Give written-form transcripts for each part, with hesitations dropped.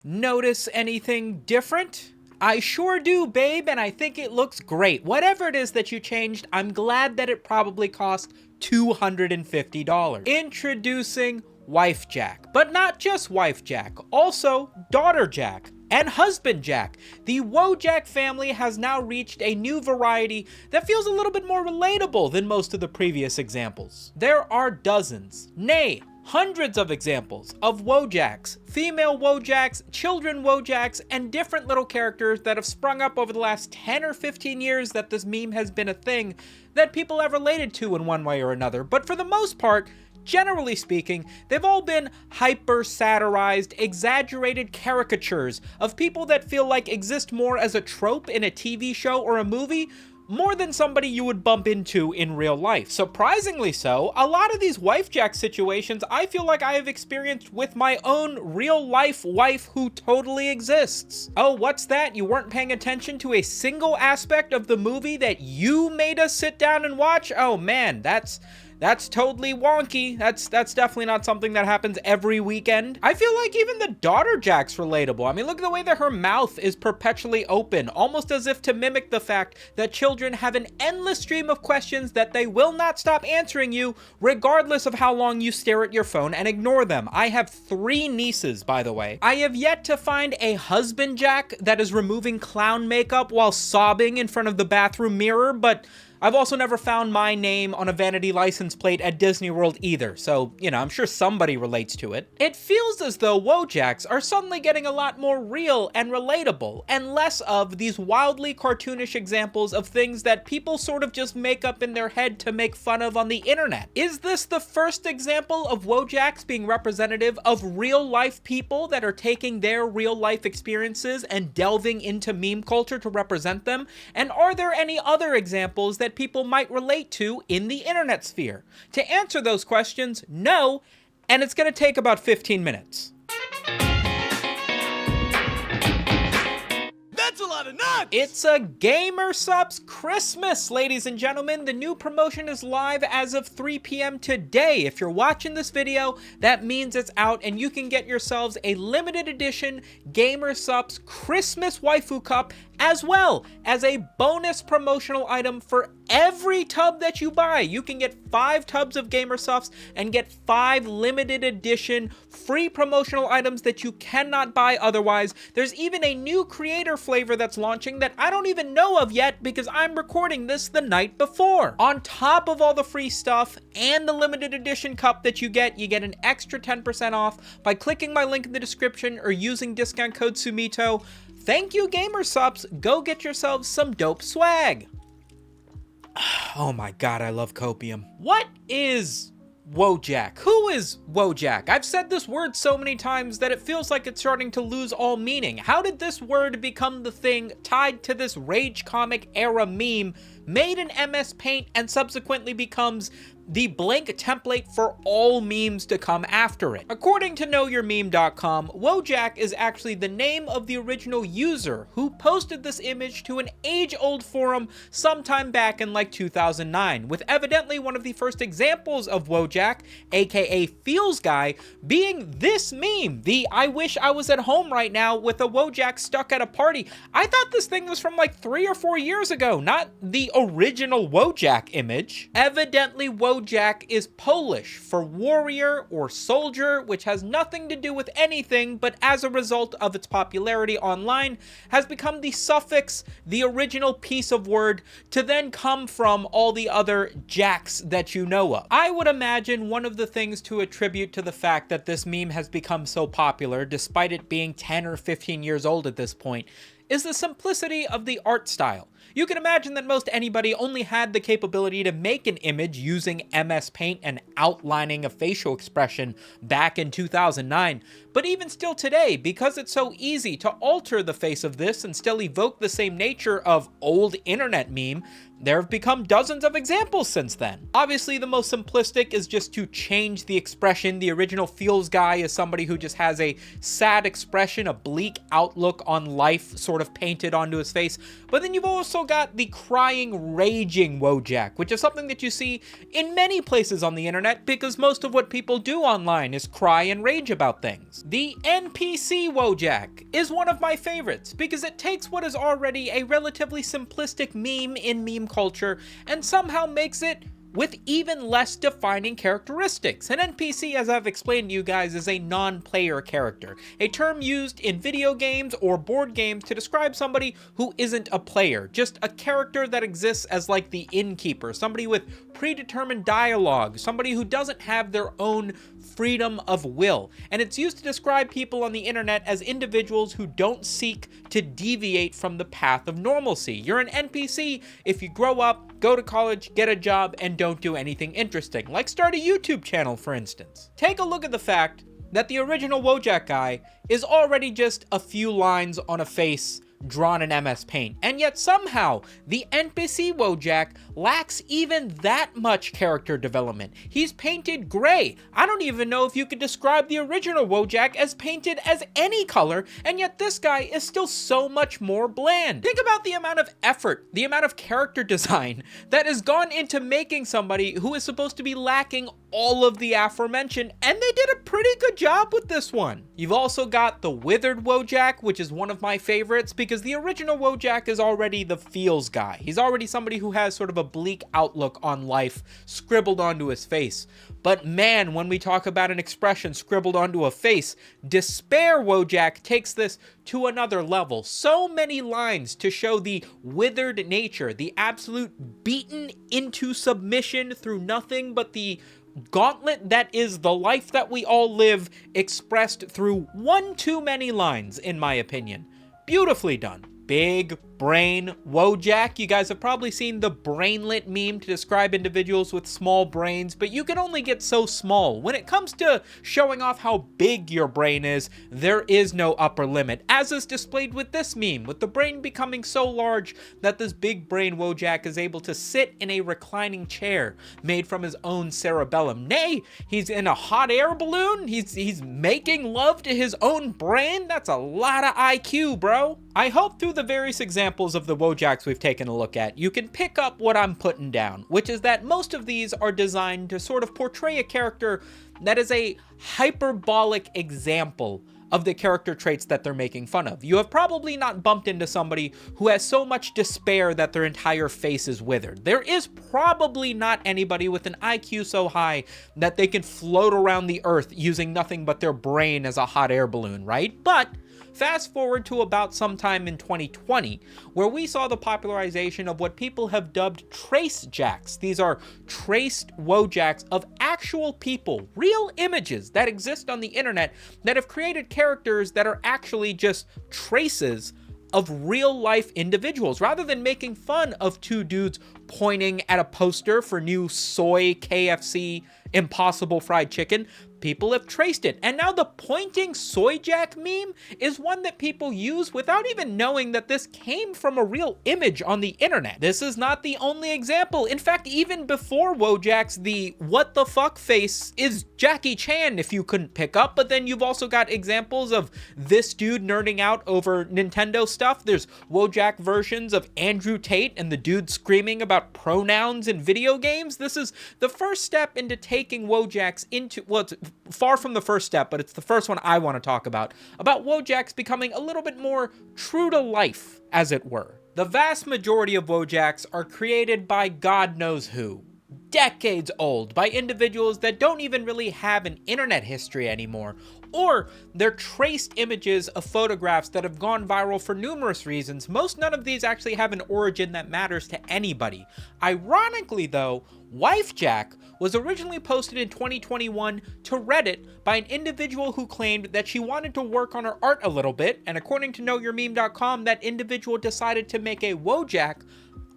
Notice anything different? I sure do, babe, and I think it looks great. Whatever it is that you changed, I'm glad that it probably cost $250. Introducing Wifejak, but not just Wifejak, also Daughterjak and Husbandjak. The Wojak family has now reached a new variety that feels a little bit more relatable than most of the previous examples. There are dozens, nay, hundreds of examples of Wojaks, female Wojaks, children Wojaks, and different little characters that have sprung up over the last 10 or 15 years that this meme has been a thing that people have related to in one way or another. But for the most part, generally speaking, they've all been hyper-satirized, exaggerated caricatures of people that feel like exist more as a trope in a TV show or a movie, more than somebody you would bump into in real life. Surprisingly so, a lot of these Wifejack situations I feel like I have experienced with my own real-life wife who totally exists. Oh, what's that? You weren't paying attention to a single aspect of the movie that you made us sit down and watch? Oh man, that's totally wonky. That's definitely not something that happens every weekend. I feel like even the Daughterjak's relatable. I mean, look at the way that her mouth is perpetually open, almost as if to mimic the fact that children have an endless stream of questions that they will not stop answering you, regardless of how long you stare at your phone and ignore them. I have 3 nieces, by the way. I have yet to find a Husbandjak that is removing clown makeup while sobbing in front of the bathroom mirror, but I've also never found my name on a vanity license plate at Disney World either, so, you know, I'm sure somebody relates to it. It feels as though Wojaks are suddenly getting a lot more real and relatable, and less of these wildly cartoonish examples of things that people sort of just make up in their head to make fun of on the internet. Is this the first example of Wojaks being representative of real-life people that are taking their real-life experiences and delving into meme culture to represent them? And are there any other examples that people might relate to in the internet sphere? To answer those questions, no, and it's going to take about 15 minutes. That's a lot of nuts! It's a Gamer Supps Christmas, ladies and gentlemen. The new promotion is live as of 3 p.m. today. If you're watching this video, that means it's out, and you can get yourselves a limited edition Gamer Supps Christmas Waifu Cup, as well as a bonus promotional item for every tub that you buy. You can get 5 tubs of Gamer Supps and get 5 limited edition free promotional items that you cannot buy otherwise. There's even a new creator flavor that's launching that I don't even know of yet because I'm recording this the night before. On top of all the free stuff and the limited edition cup that you get an extra 10% off by clicking my link in the description or using discount code Sumito. Thank you, Gamer Supps. Go get yourselves some dope swag. Oh my god, I love copium. What is Wojak? Who is Wojak? I've said this word so many times that it feels like it's starting to lose all meaning. How did this word become the thing tied to this Rage comic era meme made in MS Paint and subsequently becomes the blank template for all memes to come after it? According to KnowYourMeme.com, Wojak is actually the name of the original user who posted this image to an age-old forum sometime back in like 2009, with evidently one of the first examples of Wojak, aka Feels Guy, being this meme, the I wish I was at home right now with a Wojak stuck at a party. I thought this thing was from like 3 or 4 years ago, not the original Wojak image. Evidently, Wojak is Polish for warrior or soldier, which has nothing to do with anything, but as a result of its popularity online, has become the suffix, the original piece of word, to then come from all the other jacks that you know of. I would imagine one of the things to attribute to the fact that this meme has become so popular, despite it being 10 or 15 years old at this point, is the simplicity of the art style. You can imagine that most anybody only had the capability to make an image using MS Paint and outlining a facial expression back in 2009. But even still today, because it's so easy to alter the face of this and still evoke the same nature of old internet meme, there have become dozens of examples since then. Obviously, the most simplistic is just to change the expression. The original feels guy is somebody who just has a sad expression, a bleak outlook on life sort of painted onto his face. But then you've also got the crying, raging Wojak, which is something that you see in many places on the internet because most of what people do online is cry and rage about things. The NPC Wojak is one of my favorites because it takes what is already a relatively simplistic meme in meme culture and somehow makes it with even less defining characteristics. An NPC, as I've explained to you guys, is a non-player character, a term used in video games or board games to describe somebody who isn't a player, just a character that exists as like the innkeeper, somebody with predetermined dialogue, somebody who doesn't have their own freedom of will. And it's used to describe people on the internet as individuals who don't seek to deviate from the path of normalcy. You're an NPC if you grow up, go to college, get a job, and don't do anything interesting, like start a YouTube channel, for instance. Take a look at the fact that the original Wojak guy is already just a few lines on a face drawn in MS Paint, and yet somehow the NPC Wojak lacks even that much character development. He's painted gray. I don't even know if you could describe the original Wojak as painted as any color, and yet this guy is still so much more bland. Think about the amount of effort, the amount of character design that has gone into making somebody who is supposed to be lacking all of the aforementioned, and they did a pretty good job with this one. You've also got the withered Wojak, which is one of my favorites because the original Wojak is already the feels guy. He's already somebody who has sort of a bleak outlook on life scribbled onto his face. But man, when we talk about an expression scribbled onto a face, Despair Wojak takes this to another level. So many lines to show the withered nature, the absolute beaten into submission through nothing but the gauntlet that is the life that we all live, expressed through one too many lines, in my opinion. Beautifully done. Big brain Wojak. You guys have probably seen the brainlet meme to describe individuals with small brains, but you can only get so small. When it comes to showing off how big your brain is, there is no upper limit, as is displayed with this meme, with the brain becoming so large that this big brain Wojak is able to sit in a reclining chair made from his own cerebellum. Nay, he's in a hot air balloon. He's making love to his own brain. That's a lot of IQ, bro. I hope through the various examples of the Wojaks we've taken a look at, you can pick up what I'm putting down, which is that most of these are designed to sort of portray a character that is a hyperbolic example of the character traits that they're making fun of. You have probably not bumped into somebody who has so much despair that their entire face is withered. There is probably not anybody with an IQ so high that they can float around the earth using nothing but their brain as a hot air balloon, right? But fast forward to about sometime in 2020, where we saw the popularization of what people have dubbed Tracejacks. These are traced Wojaks of actual people, real images that exist on the internet that have created characters that are actually just traces of real life individuals, rather than making fun of two dudes pointing at a poster for new soy KFC Impossible Fried Chicken. People have traced it, and now the pointing Childjak meme is one that people use without even knowing that this came from a real image on the internet. This is not the only example. In fact, even before Wojaks, the what the fuck face is Jackie Chan, if you couldn't pick up, but then you've also got examples of this dude nerding out over Nintendo stuff. There's Wojak versions of Andrew Tate and the dude screaming about pronouns in video games. This is the first step into taking Wojaks into, well, it's far from the first step, but it's the first one I want to talk about Wojaks becoming a little bit more true to life, as it were. The vast majority of Wojaks are created by God knows who, decades old, by individuals that don't even really have an internet history anymore, or they're traced images of photographs that have gone viral for numerous reasons. None of these actually have an origin that matters to anybody. Ironically though, Wifejak was originally posted in 2021 to Reddit by an individual who claimed that she wanted to work on her art a little bit, and according to KnowYourMeme.com, that individual decided to make a Wojak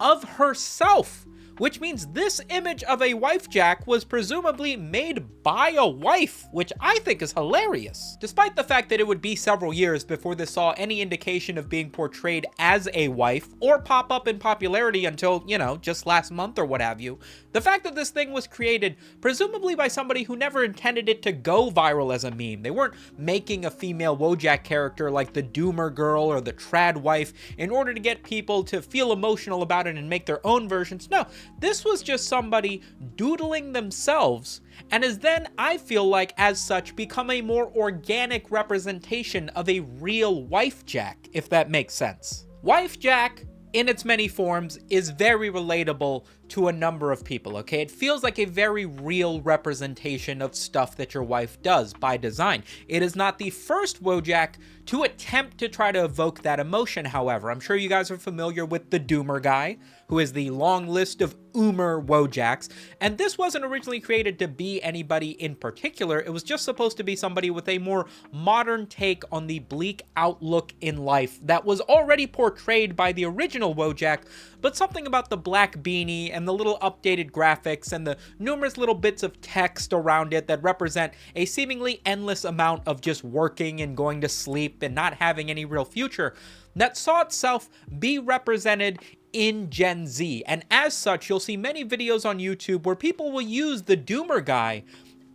of herself which means this image of a Wifejack was presumably made by a wife, which I think is hilarious. Despite the fact that it would be several years before this saw any indication of being portrayed as a wife or pop up in popularity until, you know, just last month or what have you, the fact that this thing was created presumably by somebody who never intended it to go viral as a meme. They weren't making a female Wojak character like the Doomer Girl or the Trad Wife in order to get people to feel emotional about it and make their own versions. No, this was just somebody doodling themselves and has then, I feel like, as such, become a more organic representation of a real Wifejack, if that makes sense. Wifejack, in its many forms, is very relatable to a number of people, okay? It feels like a very real representation of stuff that your wife does by design. It is not the first Wojak to attempt to try to evoke that emotion, however. I'm sure you guys are familiar with the Doomer guy, who is the long list of Oomer Wojaks, and this wasn't originally created to be anybody in particular. It was just supposed to be somebody with a more modern take on the bleak outlook in life that was already portrayed by the original Wojak, but something about the black beanie and the little updated graphics and the numerous little bits of text around it that represent a seemingly endless amount of just working and going to sleep and not having any real future, that saw itself be represented in Gen Z. And as such, you'll see many videos on YouTube where people will use the Doomer guy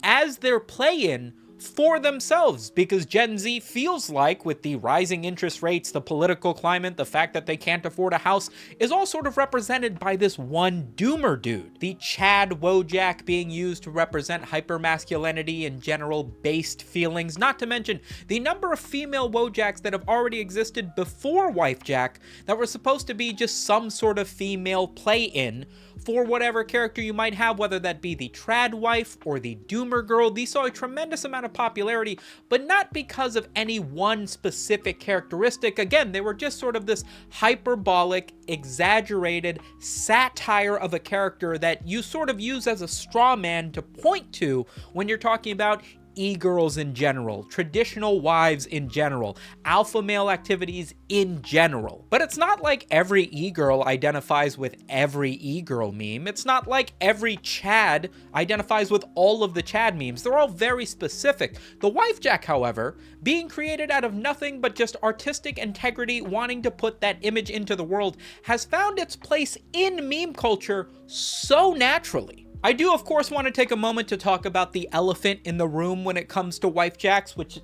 as their play-in for themselves, because Gen Z feels like, with the rising interest rates, the political climate, the fact that they can't afford a house, is all sort of represented by this one Doomer dude. The Chad Wojak being used to represent hypermasculinity and general based feelings, not to mention the number of female Wojaks that have already existed before Wifejack that were supposed to be just some sort of female play-in for whatever character you might have, whether that be the Trad Wife or the Doomer Girl. These saw a tremendous amount of popularity, but not because of any one specific characteristic. Again, they were just sort of this hyperbolic, exaggerated satire of a character that you sort of use as a straw man to point to when you're talking about e-girls in general, traditional wives in general, alpha male activities in general. But it's not like every e-girl identifies with every e-girl meme. It's not like every Chad identifies with all of the Chad memes. They're all very specific. The Wifejack, however, being created out of nothing but just artistic integrity, wanting to put that image into the world, has found its place in meme culture so naturally. I do, of course, want to take a moment to talk about the elephant in the room when it comes to Wifejacks, which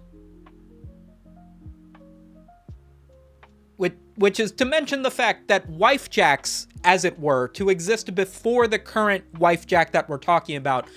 is to mention the fact that Wifejacks, as it were, to exist before the current Wifejack that we're talking about,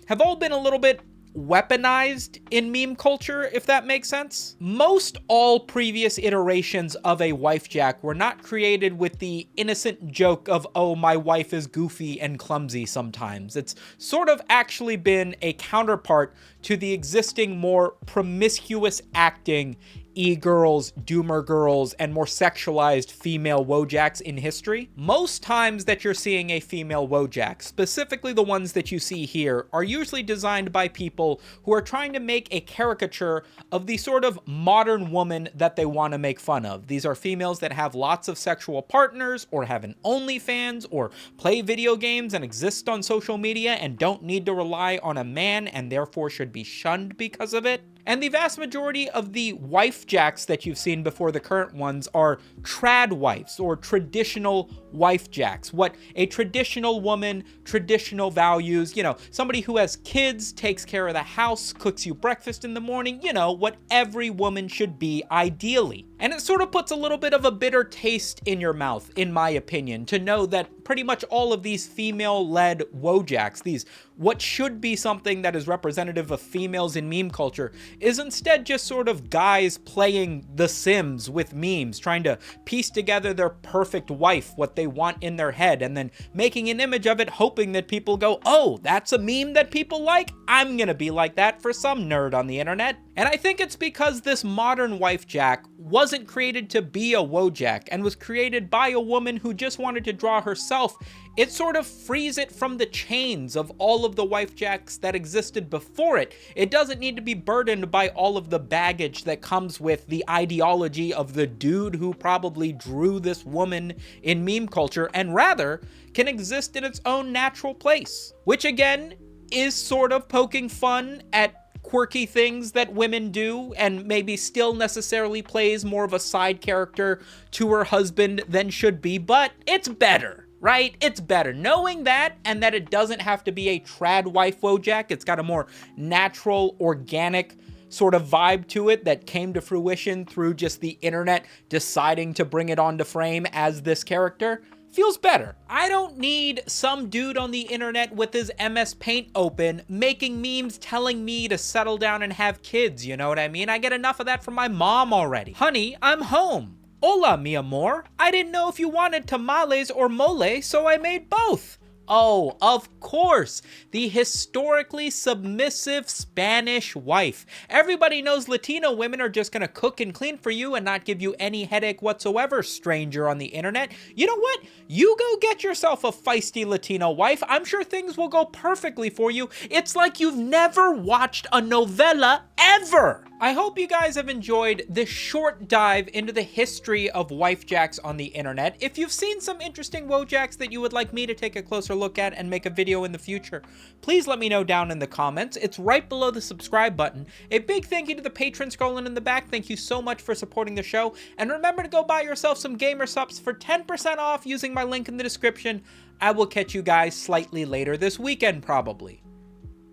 have all been a little bit weaponized in meme culture, if that makes sense. Most all previous iterations of a Wifejack were not created with the innocent joke of, oh, my wife is goofy and clumsy sometimes. It's sort of actually been a counterpart to the existing more promiscuous acting e-girls, Doomer girls, and more sexualized female Wojaks in history. Most times that you're seeing a female Wojak, specifically the ones that you see here, are usually designed by people who are trying to make a caricature of the sort of modern woman that they want to make fun of. These are females that have lots of sexual partners, or have an OnlyFans, or play video games and exist on social media and don't need to rely on a man and therefore should be shunned because of it. And the vast majority of the Wifejacks that you've seen before the current ones are trad wives, or traditional Wifejacks. What a traditional woman, traditional values, you know, somebody who has kids, takes care of the house, cooks you breakfast in the morning, you know, what every woman should be ideally. And it sort of puts a little bit of a bitter taste in your mouth, in my opinion, to know that pretty much all of these female-led Wojaks, these what should be something that is representative of females in meme culture, is instead just sort of guys playing The Sims with memes, trying to piece together their perfect wife, what they want in their head, and then making an image of it, hoping that people go, oh, that's a meme that people like? I'm gonna be like that for some nerd on the internet. And I think it's because this modern Wifejack wasn't created to be a Wojak and was created by a woman who just wanted to draw herself. It sort of frees it from the chains of all of the Wifejacks that existed before it. It doesn't need to be burdened by all of the baggage that comes with the ideology of the dude who probably drew this woman in meme culture, and rather can exist in its own natural place. Which again is sort of poking fun at quirky things that women do, and maybe still necessarily plays more of a side character to her husband than should be, but it's better, right? It's better. Knowing that, and that it doesn't have to be a trad wife Wojak, it's got a more natural, organic sort of vibe to it that came to fruition through just the internet deciding to bring it onto frame as this character. Feels better. I don't need some dude on the internet with his MS Paint open making memes telling me to settle down and have kids, you know what I mean? I get enough of that from my mom already. Honey, I'm home. Hola, mi amor. I didn't know if you wanted tamales or mole, so I made both. Oh, of course, the historically submissive Spanish wife. Everybody knows Latino women are just gonna cook and clean for you and not give you any headache whatsoever, stranger on the internet. You know what? You go get yourself a feisty Latino wife. I'm sure things will go perfectly for you. It's like you've never watched a novella ever. I hope you guys have enjoyed this short dive into the history of Wifejacks on the internet. If you've seen some interesting Wojaks that you would like me to take a closer look at and make a video in the future, please let me know down in the comments. It's right below the subscribe button. A big thank you to the patrons scrolling in the back. Thank you so much for supporting the show. And remember to go buy yourself some gamer Supps for 10% off using my link in the description. I will catch you guys slightly later this weekend, probably.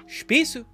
Spisu.